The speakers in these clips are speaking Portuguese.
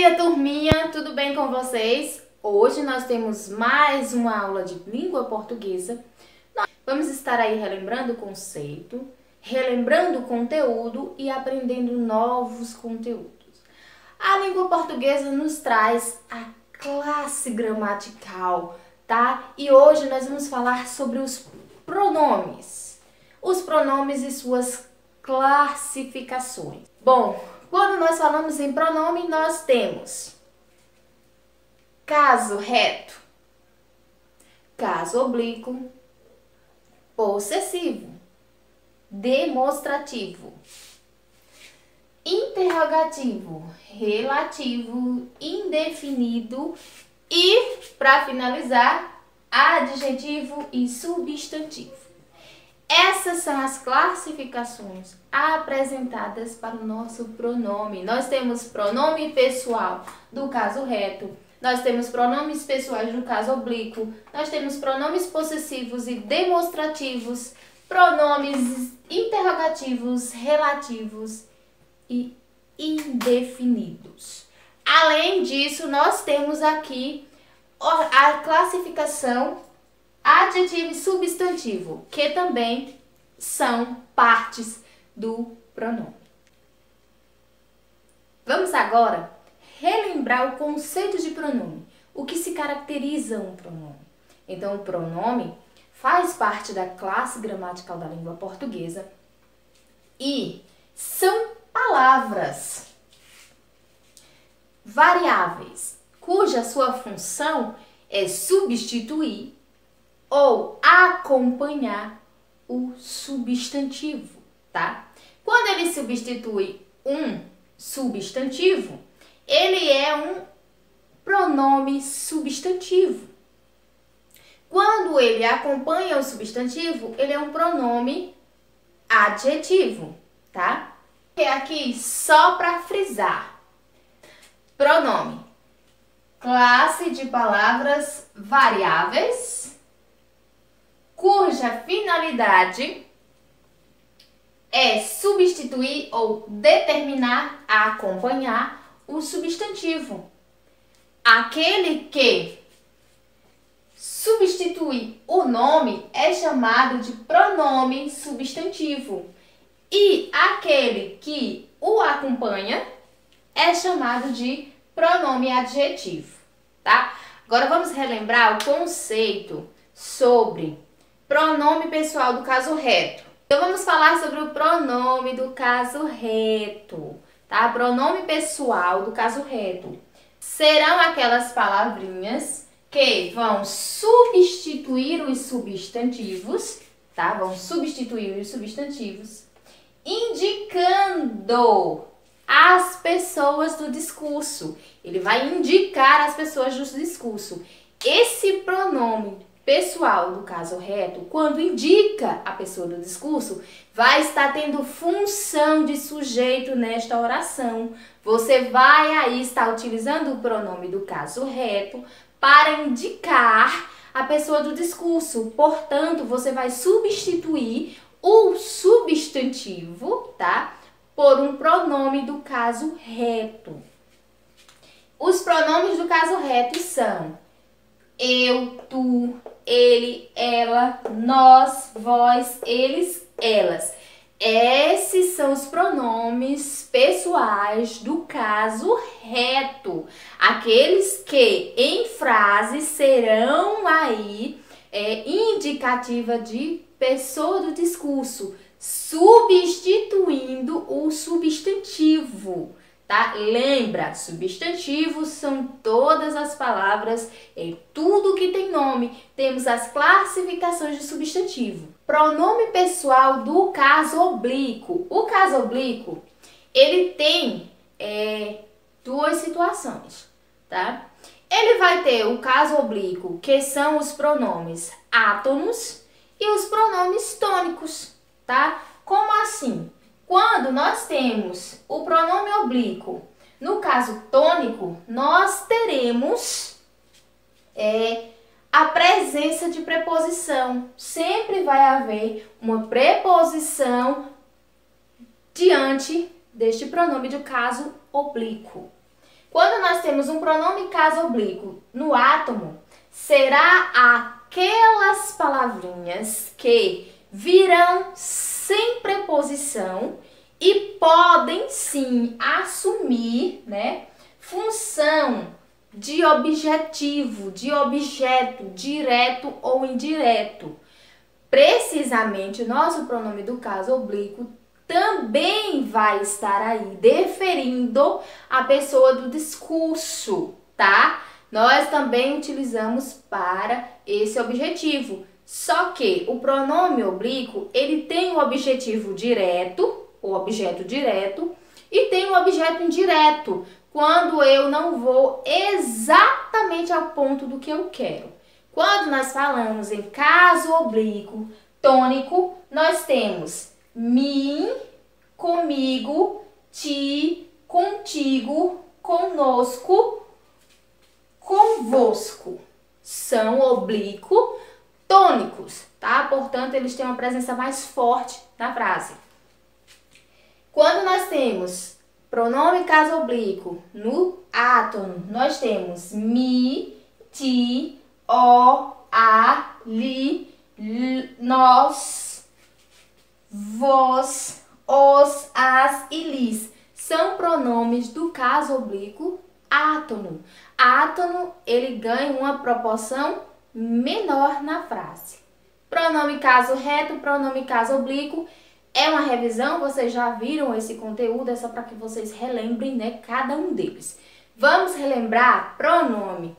dia, turminha! Tudo bem com vocês? Hoje nós temos mais uma aula de língua portuguesa. Nós vamos estar aí relembrando o conceito, relembrando o conteúdo e aprendendo novos conteúdos. A língua portuguesa nos traz a classe gramatical, tá? E hoje nós vamos falar sobre os pronomes. Os pronomes e suas classificações. Bom, quando nós falamos em pronome, nós temos caso reto, caso oblíquo, possessivo, demonstrativo, interrogativo, relativo, indefinido e, para finalizar, adjetivo e substantivo. Essas são as classificações apresentadas para o nosso pronome. Nós temos pronome pessoal do caso reto, nós temos pronomes pessoais do caso oblíquo, nós temos pronomes possessivos e demonstrativos, pronomes interrogativos, relativos e indefinidos. Além disso, nós temos aqui a classificação adjetivo e substantivo, que também são partes do pronome. Vamos agora relembrar o conceito de pronome, o que se caracteriza um pronome. Então, o pronome faz parte da classe gramatical da língua portuguesa e são palavras variáveis, cuja sua função é substituir ou acompanhar o substantivo, tá? Quando ele substitui um substantivo, ele é um pronome substantivo. Quando ele acompanha o substantivo, ele é um pronome adjetivo, tá? E aqui, só para frisar, pronome, classe de palavras variáveis, cuja finalidade é substituir ou determinar, acompanhar o substantivo. Aquele que substitui o nome é chamado de pronome substantivo e aquele que o acompanha é chamado de pronome adjetivo, tá? Agora vamos relembrar o conceito sobre pronome pessoal do caso reto. Então vamos falar sobre o pronome do caso reto, tá? Pronome pessoal do caso reto serão aquelas palavrinhas que vão substituir os substantivos, tá? Vão substituir os substantivos, indicando as pessoas do discurso. Ele vai indicar as pessoas do discurso. Esse pronome pessoal do caso reto, quando indica a pessoa do discurso, vai estar tendo função de sujeito nesta oração. Você vai aí estar utilizando o pronome do caso reto para indicar a pessoa do discurso. Portanto, você vai substituir o substantivo, tá? Por um pronome do caso reto. Os pronomes do caso reto são eu, tu, ele, ela, nós, vós, eles, elas. Esses são os pronomes pessoais do caso reto. Aqueles que em frase serão aí indicativa de pessoa do discurso, substituindo o substantivo. Tá? Lembra, substantivos são todas as palavras, tudo que tem nome. Temos as classificações de substantivo. Pronome pessoal do caso oblíquo. O caso oblíquo, ele tem duas situações, tá? Ele vai ter o caso oblíquo, que são os pronomes átonos e os pronomes tônicos, tá? Como assim? Quando nós temos o pronome oblíquo, no caso tônico, nós teremos a presença de preposição. Sempre vai haver uma preposição diante deste pronome do caso oblíquo. Quando nós temos um pronome caso oblíquo no átomo, será aquelas palavrinhas que virão sem preposição e podem sim assumir, né, função de objetivo, de objeto, direto ou indireto. Precisamente, o nosso pronome do caso oblíquo também vai estar aí deferindo a pessoa do discurso, tá? Nós também utilizamos para esse objetivo. Só que o pronome oblíquo, ele tem o objetivo direto, o objeto direto, e tem o objeto indireto, quando eu não vou exatamente ao ponto do que eu quero. Quando nós falamos em caso oblíquo tônico, nós temos mim, comigo, ti, contigo, conosco, convosco. São oblíquo tônicos, tá? Portanto, eles têm uma presença mais forte na frase. Quando nós temos pronome caso oblíquo no átono, nós temos mi, ti, ó, a, li, nós, vós, os, as e lis. São pronomes do caso oblíquo átono. Átono, ele ganha uma proporção menor na frase. Pronome caso reto, pronome caso oblíquo. É uma revisão, vocês já viram esse conteúdo, é só para que vocês relembrem, né, cada um deles. Vamos relembrar pronome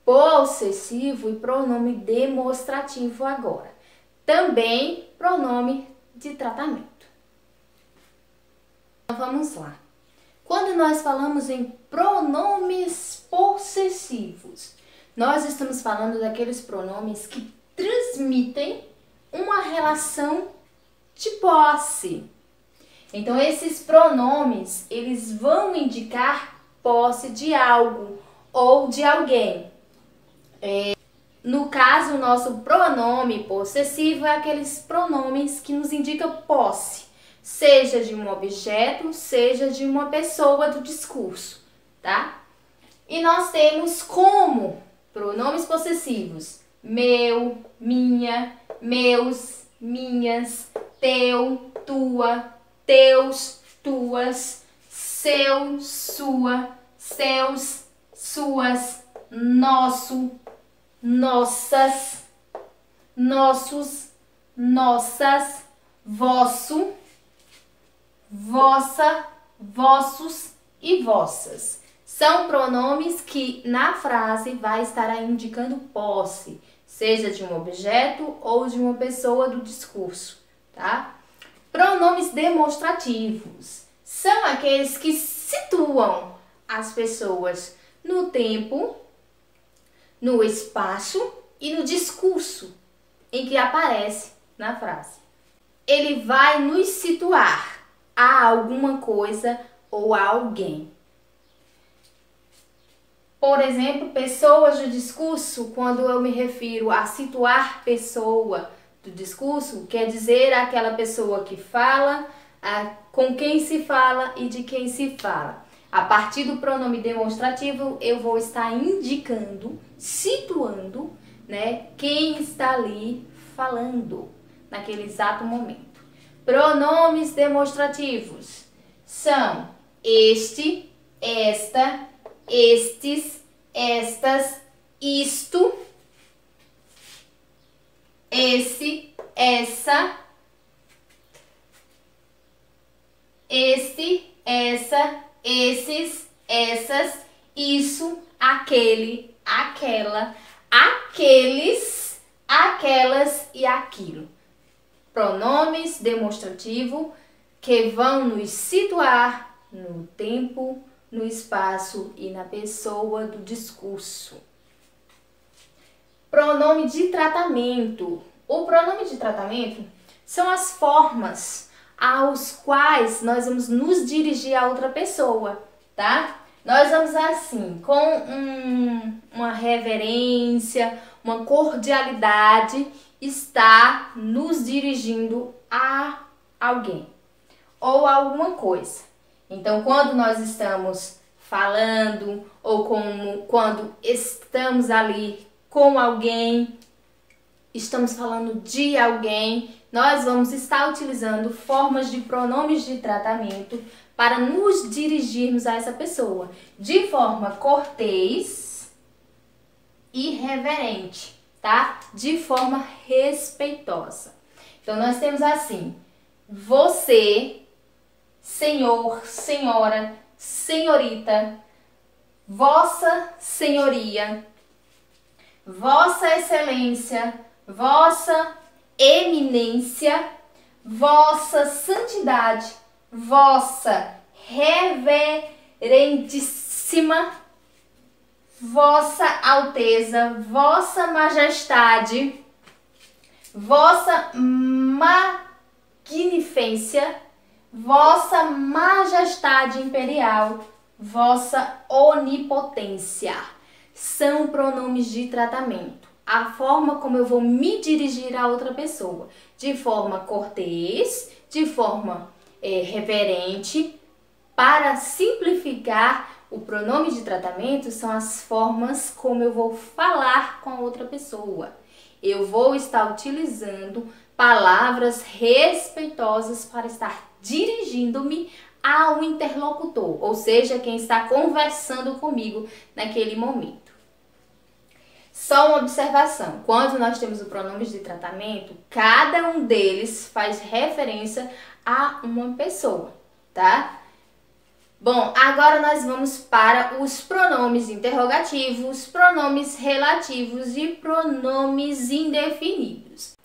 possessivo e pronome demonstrativo agora. Também pronome de tratamento. Então, vamos lá. Quando nós falamos em pronomes possessivos, nós estamos falando daqueles pronomes que transmitem uma relação de posse. Então, esses pronomes, eles vão indicar posse de algo ou de alguém. No caso, o nosso pronome possessivo é aqueles pronomes que nos indicam posse, seja de um objeto, seja de uma pessoa do discurso, tá? E nós temos como pronomes possessivos meu, minha, meus, minhas, teu, tua, teus, tuas, seu, sua, seus, suas, nosso, nossas, nossos, nossas, vosso, vossa, vossos e vossas. São pronomes que na frase vai estar aí indicando posse, seja de um objeto ou de uma pessoa do discurso, tá? Pronomes demonstrativos são aqueles que situam as pessoas no tempo, no espaço e no discurso em que aparece na frase. Ele vai nos situar a alguma coisa ou a alguém. Por exemplo, pessoas do discurso, quando eu me refiro a situar pessoa do discurso, quer dizer aquela pessoa que fala, com quem se fala e de quem se fala. A partir do pronome demonstrativo, eu vou estar indicando, situando, né, quem está ali falando naquele exato momento. Pronomes demonstrativos são este, esta, estes, estas, isto, esse, essa, este, essa, esses, essas, isso, aquele, aquela, aqueles, aquelas e aquilo. Pronomes demonstrativos que vão nos situar no tempo, no espaço e na pessoa do discurso. Pronome de tratamento. O pronome de tratamento são as formas aos quais nós vamos nos dirigir a outra pessoa, tá? Nós vamos assim, com uma reverência, uma cordialidade, estar nos dirigindo a alguém ou a alguma coisa. Então, quando nós estamos falando ou como quando estamos ali com alguém, estamos falando de alguém, nós vamos estar utilizando formas de pronomes de tratamento para nos dirigirmos a essa pessoa de forma cortês e reverente, tá? De forma respeitosa. Então, nós temos assim: você, senhor, senhora, senhorita, vossa senhoria, vossa excelência, vossa eminência, vossa santidade, vossa reverentíssima, vossa alteza, vossa majestade, vossa magnificência, vossa majestade imperial, vossa onipotência. São pronomes de tratamento. A forma como eu vou me dirigir a outra pessoa. De forma cortês, de forma reverente. Para simplificar, o pronome de tratamento são as formas como eu vou falar com a outra pessoa. Eu vou estar utilizando palavras respeitosas para estar dirigindo-me ao interlocutor, ou seja, quem está conversando comigo naquele momento. Só uma observação: quando nós temos o pronome de tratamento, cada um deles faz referência a uma pessoa, tá? Bom, agora nós vamos para os pronomes interrogativos, pronomes relativos e pronomes indefinidos.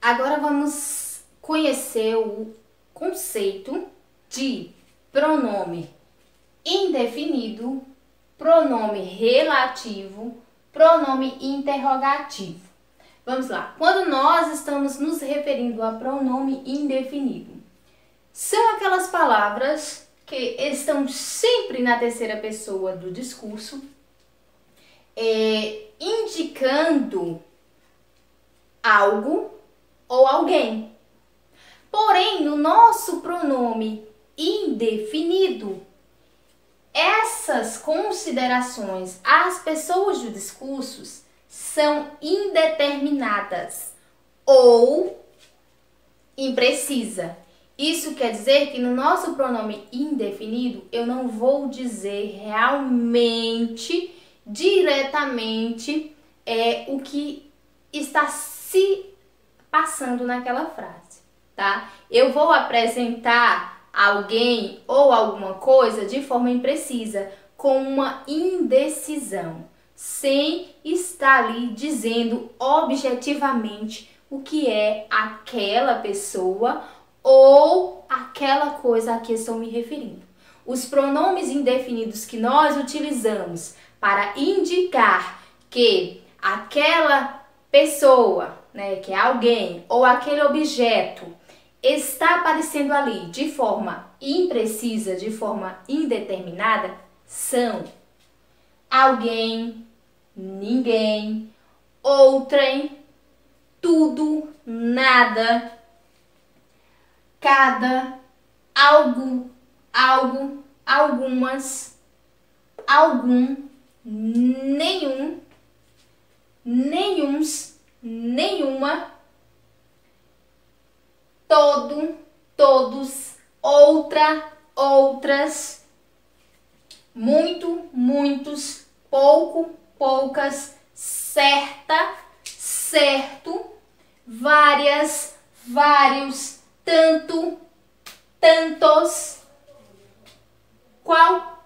Agora vamos conhecer o conceito de pronome indefinido, pronome relativo, pronome interrogativo. Vamos lá. Quando nós estamos nos referindo a pronome indefinido, são aquelas palavras que estão sempre na terceira pessoa do discurso, indicando algo ou alguém. Porém, no nosso pronome indefinido, essas considerações às pessoas do discurso são indeterminadas ou imprecisa. Isso quer dizer que no nosso pronome indefinido eu não vou dizer realmente, diretamente, o que está se passando naquela frase, tá? Eu vou apresentar alguém ou alguma coisa de forma imprecisa, com uma indecisão, sem estar ali dizendo objetivamente o que é aquela pessoa ou aquela coisa a que estou me referindo. Os pronomes indefinidos que nós utilizamos para indicar que aquela pessoa, que é alguém, ou aquele objeto está aparecendo ali de forma imprecisa, de forma indeterminada, são alguém, ninguém, outrem, tudo, nada, cada, algo, algumas, algum, nenhum, nenhuns, nenhuma, todo, todos, outra, outras, muito, muitos, pouco, poucas, certa, certo, várias, vários, tanto, tantos, qual,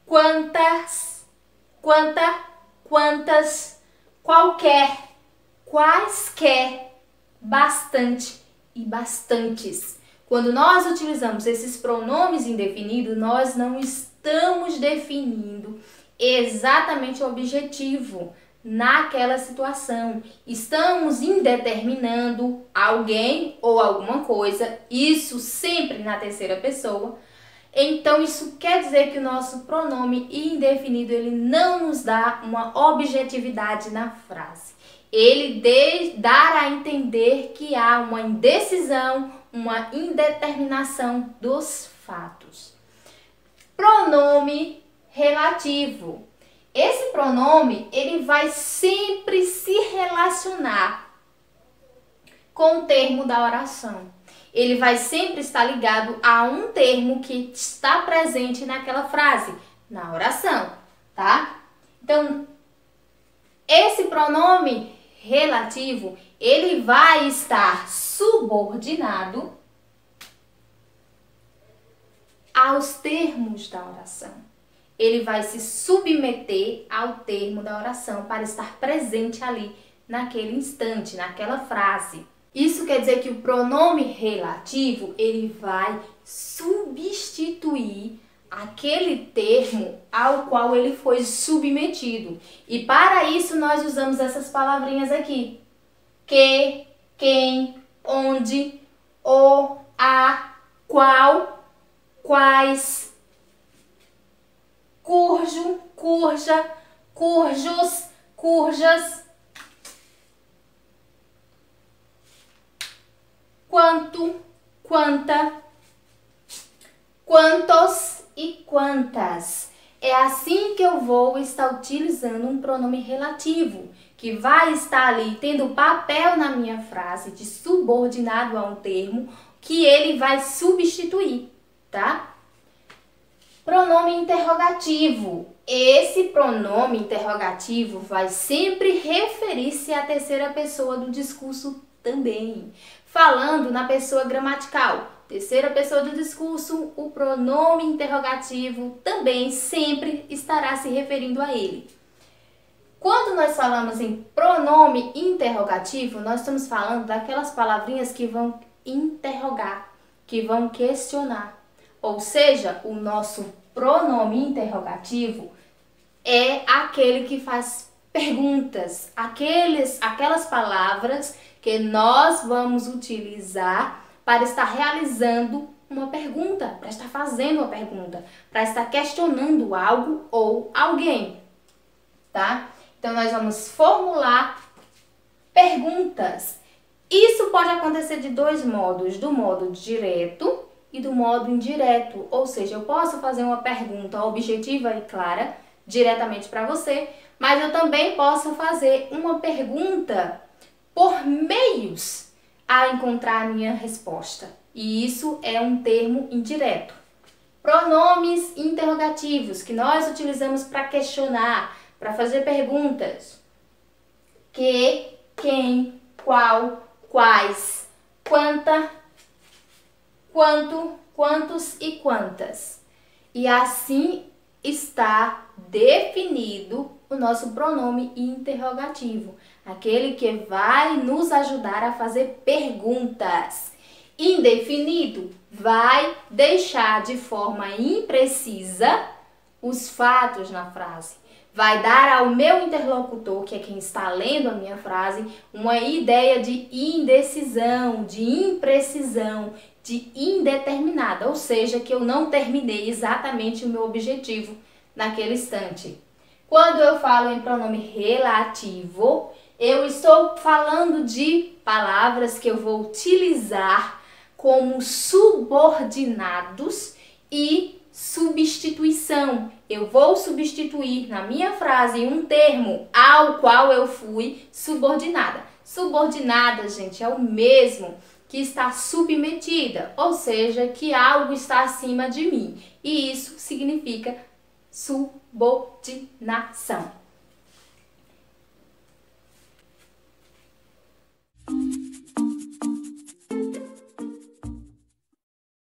quantas, quanta, quantas, qualquer, quaisquer, bastante e bastantes. Quando nós utilizamos esses pronomes indefinidos, nós não estamos definindo exatamente o objetivo naquela situação. Estamos indeterminando alguém ou alguma coisa, isso sempre na terceira pessoa. Então isso quer dizer que o nosso pronome indefinido ele não nos dá uma objetividade na frase. Ele dá a entender que há uma indecisão, uma indeterminação dos fatos. pronome relativo. Esse pronome, ele vai sempre se relacionar com o termo da oração. Ele vai sempre estar ligado a um termo que está presente naquela frase, na oração, tá? Então, esse pronome relativo, ele vai estar subordinado aos termos da oração. Ele vai se submeter ao termo da oração para estar presente ali naquele instante, naquela frase. Isso quer dizer que o pronome relativo, ele vai substituir aquele termo ao qual ele foi submetido. E para isso nós usamos essas palavrinhas aqui. Que, quem, onde, o, a, qual, quais, cujo, cuja, cujos, cujas, quanto, quanta, quantos e quantas. É assim que eu vou estar utilizando um pronome relativo, que vai estar ali tendo papel na minha frase de subordinado a um termo que ele vai substituir, tá? Pronome interrogativo. Esse pronome interrogativo vai sempre referir-se à terceira pessoa do discurso também. Falando na pessoa gramatical, terceira pessoa do discurso, o pronome interrogativo também sempre estará se referindo a ele. Quando nós falamos em pronome interrogativo, nós estamos falando daquelas palavrinhas que vão interrogar, que vão questionar. Ou seja, o nosso pronome interrogativo é aquele que faz perguntas, aquelas palavras que nós vamos utilizar para estar realizando uma pergunta, para estar fazendo uma pergunta, para estar questionando algo ou alguém, tá? Então, nós vamos formular perguntas. Isso pode acontecer de dois modos, do modo direto e do modo indireto. Ou seja, eu posso fazer uma pergunta objetiva e clara diretamente para você, mas eu também posso fazer uma pergunta por meios a encontrar a minha resposta. E isso é um termo indireto. Pronomes interrogativos que nós utilizamos para questionar, para fazer perguntas. Que, quem, qual, quais, quanta, quanto, quantos e quantas. E assim está definido o nosso pronome interrogativo, aquele que vai nos ajudar a fazer perguntas. Indefinido vai deixar de forma imprecisa os fatos na frase. Vai dar ao meu interlocutor, que é quem está lendo a minha frase, uma ideia de indecisão, de imprecisão, de indeterminada, ou seja, que eu não terminei exatamente o meu objetivo naquele instante. Quando eu falo em pronome relativo, eu estou falando de palavras que eu vou utilizar como subordinados e substituição. Eu vou substituir na minha frase um termo ao qual eu fui subordinada. Subordinada, gente, é o mesmo que está submetida, ou seja, que algo está acima de mim. E isso significa subordinação.